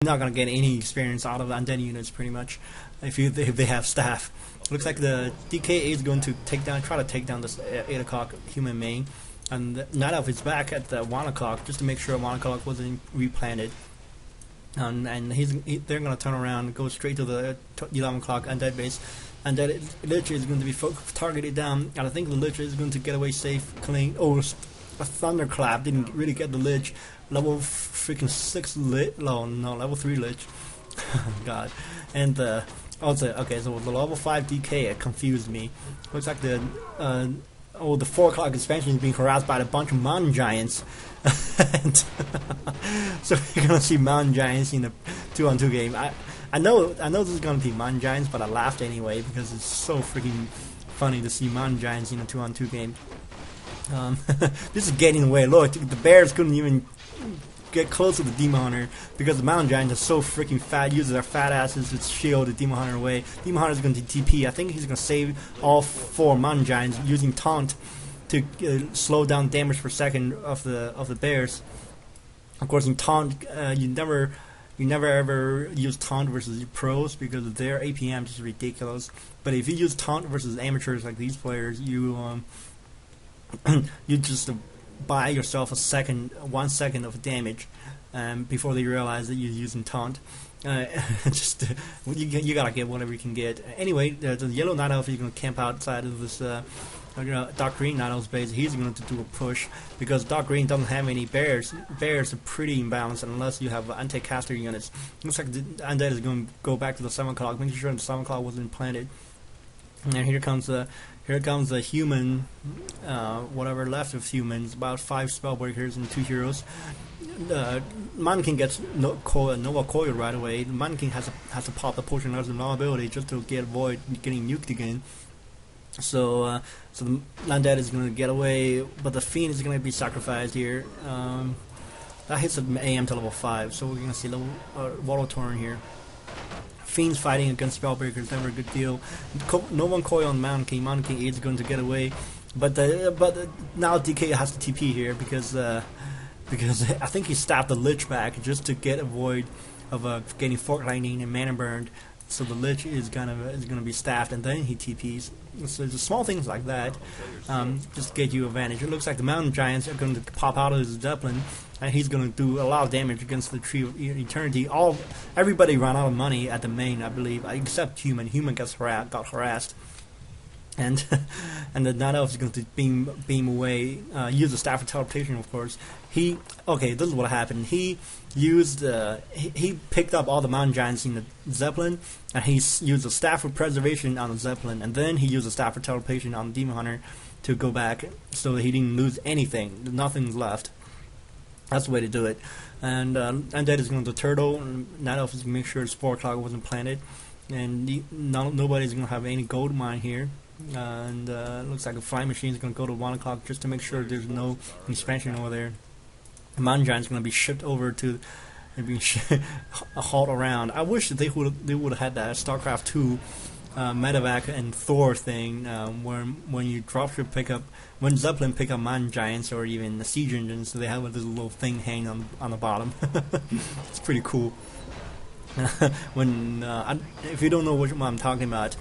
not gonna get any experience out of undead units pretty much if they have staff. Looks like the DK is going to try to take down this 8 o'clock human main, and Night Elf is back at the 1 o'clock just to make sure 1 o'clock wasn't replanted. And they're gonna turn around and go straight to the 11 o'clock undead base, and that Lich is going to be targeted down, and I think the Lich is going to get away safe, clean. Oh, a thunderclap didn't really get the Lich. Level freaking 6 Lich, no, level 3 Lich. God. And also, okay, so the level 5 DK, it confused me. Looks like the 4 o'clock expansion is being harassed by a bunch of mountain giants. And so you're gonna see mountain giants in the 2-on-2 game. I know this is gonna be mountain giants, but I laughed anyway because it's so freaking funny to see mountain giants in a 2-on-2 game. This is getting away. Look, the bears couldn't even get close to the Demon Hunter because the mountain giants are so freaking fat. Uses their fat asses to shield the Demon Hunter away. Demon Hunter is going to TP. I think he's going to save all 4 mountain giants using taunt to slow down damage per second of the bears. Of course, in taunt, you never ever use taunt versus pros because their APM is ridiculous. But if you use taunt versus amateurs like these players, you you just buy yourself 1 second of damage before they realize that you're using taunt. You gotta get whatever you can get. Anyway, the yellow Night Elf is gonna camp outside of this dark green Night Elf's base. He's going to do a push because dark green doesn't have any bears. Bears are pretty imbalanced unless you have anti-caster units. Looks like the undead is going to go back to the 7 o'clock, making sure the 7 o'clock wasn't planted. And here comes the human, whatever left of humans, about 5 spellbreakers and 2 heroes. Mannequin gets Nova Coil right away. Mannequin has to pop the potion of vulnerability just to avoid getting nuked again. So the undead is going to get away, but the fiend is going to be sacrificed here. That hits an AM to level 5, so we're going to see level Watertorn here. Fiends fighting against Spellbreaker is never a good deal. No one coil on Mountain King is going to get away, but now DK has to TP here because I think he stabbed the Lich back just to get avoid of getting Fork Lightning and Mana Burned. So the Lich is gonna be staffed, and then he TPs. So the small things like that just get you advantage. It looks like the Mountain Giants are going to pop out of his Zeppelin, and he's going to do a lot of damage against the Tree of Eternity. Everybody ran out of money at the main, I believe, except Human. Human got harassed, and the Night Elf is going to beam away. Use the Staff of Teleportation, of course. This is what happened. He used he picked up all the Mountain Giants in the Zeppelin, and he used the Staff of Preservation on the Zeppelin, and then he used the Staff of Teleportation on the Demon Hunter to go back, so that he didn't lose anything. Nothing's left. That's the way to do it. And Undead is going to turtle, and Night Elf is going to make sure his 4 o'clock wasn't planted, and nobody's going to have any gold mine here. And looks like a flying machine is going to go to 1 o'clock just to make sure there's no expansion over there. The Mountain Giant's going to be shipped over to and being hauled around. I wish that they would have had that StarCraft 2 medevac and Thor thing when you dropship pick up, when Zeppelin pick up Mountain Giants or even the siege engines, so they have this little thing hanging on the bottom. It's pretty cool. If you don't know what I'm talking about,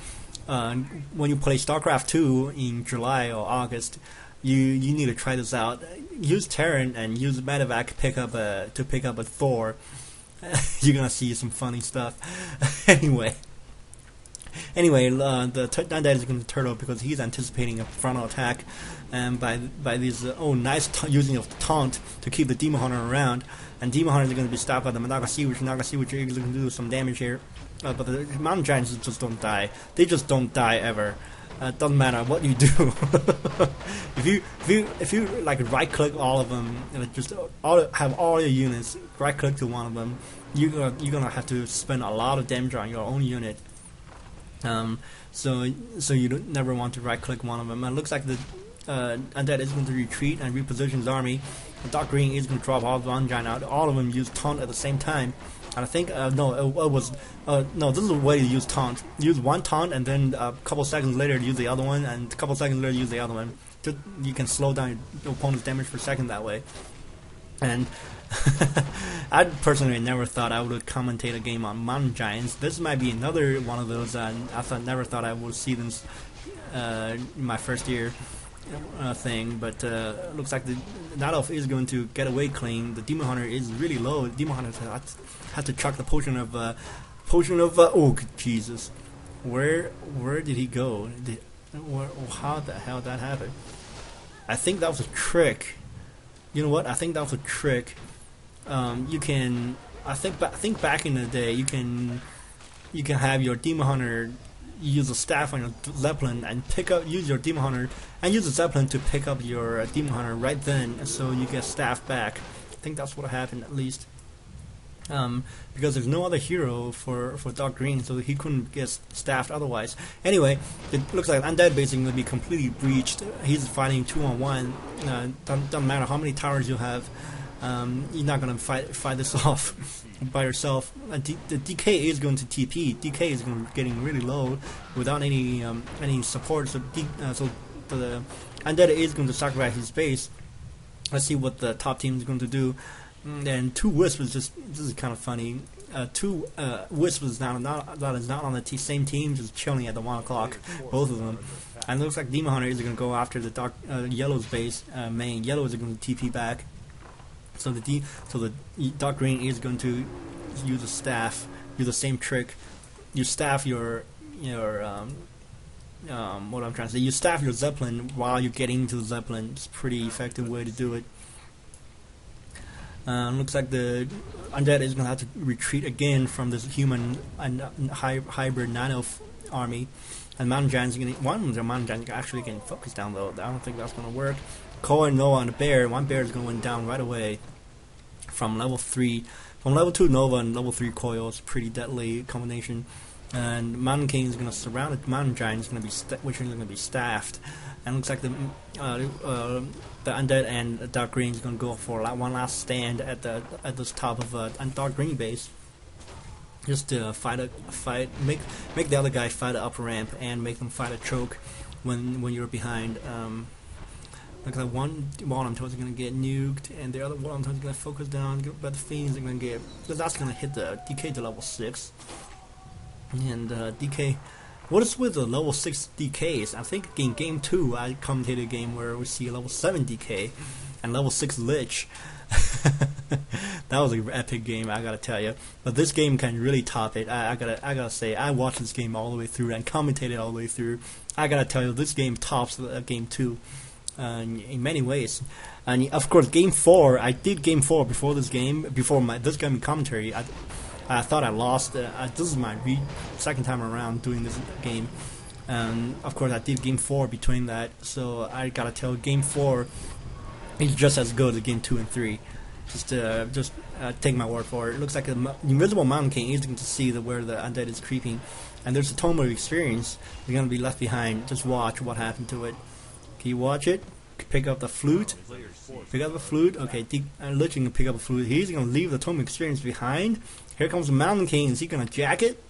when you play StarCraft 2 in July or August, you need to try this out. Use Terran and use Medevac to pick up a Thor. You're gonna see some funny stuff. Anyway, the Undead is going to turtle because he's anticipating a frontal attack, and by these using of the taunt to keep the Demon Hunter around, and Demon Hunter is going to be stopped by the Naga Sea Witch. Naga Sea Witch is going to do some damage here, but the Mountain Giants just don't die. They just don't die ever. Doesn't matter what you do. if you like right click all of them, and just have all your units right click to one of them, you're gonna have to spend a lot of damage on your own unit. So you don't never want to right click one of them. And it looks like the Undead is going to retreat and reposition his army. The Dark Green is going to drop all the Mountain Giant out. All of them use taunt at the same time. And I think this is a way to use taunt. Use one taunt, and then a couple seconds later use the other one, and a couple seconds later use the other one. You can slow down your opponent's damage per second that way. And I personally never thought I would commentate a game on Mountain Giants. This might be another one of those. Never thought I would see them in my first year thing, but looks like the Night Elf is going to get away clean. The Demon Hunter is really low. Demon Hunter had to chuck the potion of oh Jesus, where did he go? How the hell did that happen? I think that was a trick. You know what? I think that was a trick. You can. I think back in the day, you can have your Demon Hunter use a staff on your Zeppelin and use your Demon Hunter and use the Zeppelin to pick up your Demon Hunter right then, so you get staff back. I think that's what happened at least. Because there's no other hero for Dark Green, so he couldn't get staffed otherwise. Anyway, it looks like Undead basically going to be completely breached. He's fighting 2-on-1. Doesn't matter how many towers you have. You're not going to fight this off by yourself. The DK is going to TP. DK is getting really low without any support. So the Undead is going to sacrifice his base. Let's see what the top team is going to do. And 2 Wisps this is kind of funny. 2 Wisps is not on the same team, just chilling at the 1 o'clock, both of them. And it looks like Demon Hunter is going to go after the Yellow's base main. Yellow is going to TP back. So the Dark Green is going to use a staff, use the same trick. You staff your what I'm trying to say. You staff your Zeppelin while you're getting into the Zeppelin. It's a pretty effective way to do it. Looks like the Undead is going to have to retreat again from this human and hybrid Night Elf army. And Mountain Giants, one of the Mountain Giants actually getting focused down though. I don't think that's going to work. Cole and Nova on the bear. One bear is going to went down right away from level 3. From level 2 Nova and level 3 Coil. It's a pretty deadly combination. And Mountain King is going to surround the Mountain Giant, which is going to be staffed. And it looks like the Undead and Dark Green is going to go for one last stand at this top of Dark Green base. Just to make the other guy fight an upper ramp and make them fight a choke when you're behind. Like that one Wall is going to get nuked, and the other Wall is going to focus down, but the Fiends are going to get. That's going to hit the DK to level 6. And DK. What is with the level 6 DKs? I think in game 2 I commentated a game where we see a level 7 DK and level 6 Lich. That was an epic game, I gotta tell you. But this game can really top it. I gotta say, I watched this game all the way through and commentated all the way through. I gotta tell you, this game tops game 2 in many ways. And of course, game 4, I did game 4 before this game, this game commentary. I thought I lost. This is my second time around doing this game. Of course, I did game 4 between that, so I gotta tell, game 4 is just as good as game 2 and 3. Just take my word for it. It looks like the Invisible Mountain King is going to see where the Undead is creeping, and there's a Tome of Experience. You're gonna be left behind. Just watch what happened to it. Can you watch it? Pick up the flute. Pick up the flute. Okay, Lich can pick up a flute. He's gonna leave the Tome of Experience behind. Here comes the Mountain King. Is he gonna jack it?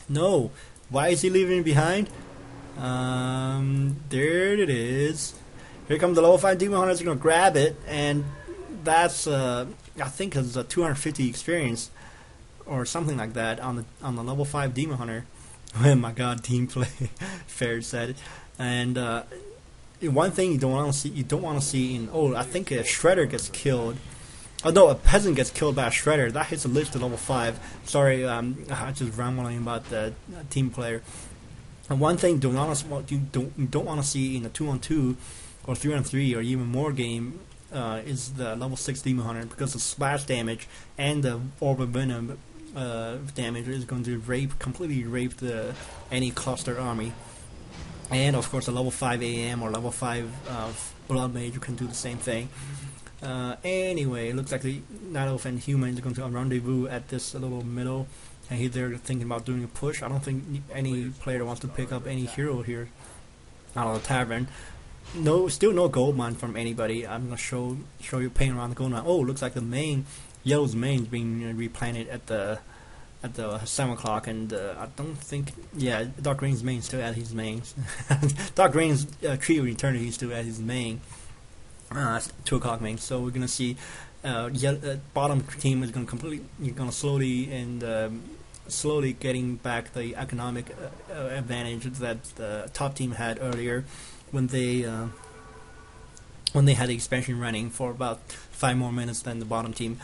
No. Why is he leaving it behind? There it is. Here comes the level 5 Demon Hunter. He's gonna grab it, and that's I think it's a 250 experience or something like that on the level 5 Demon Hunter. Oh my God, team play. Fair said. And one thing you don't want to see in I think a Shredder gets killed. Oh no, a peasant gets killed by a Shredder. That hits a Lich to level 5. Sorry, I just rambling about the team player. And one thing you don't want to see in a 2-on-2 or 3-on-3 or even more game is the level 6 Demon Hunter, because the splash damage and the Orb of Venom damage is going to completely rape any cluster army. And of course, a level 5 AM or level 5 Blood Mage can do the same thing. Anyway, it looks like the Night Elf and Human is going to rendezvous at this little middle, and they're thinking about doing a push. I don't think any player wants to pick up any hero here out of the tavern. Still no gold mine from anybody. I'm gonna show you pain around the gold mine. Oh, looks like the Yellow's main is being replanted at the 7 o'clock, and I don't think, Dark Green's main still at his main. Dark Green's Tree of Eternity is still at his main. 2 o'clock main. So we're gonna see bottom team is going to slowly getting back the economic advantage that the top team had earlier when they had the expansion running for about 5 more minutes than the bottom team.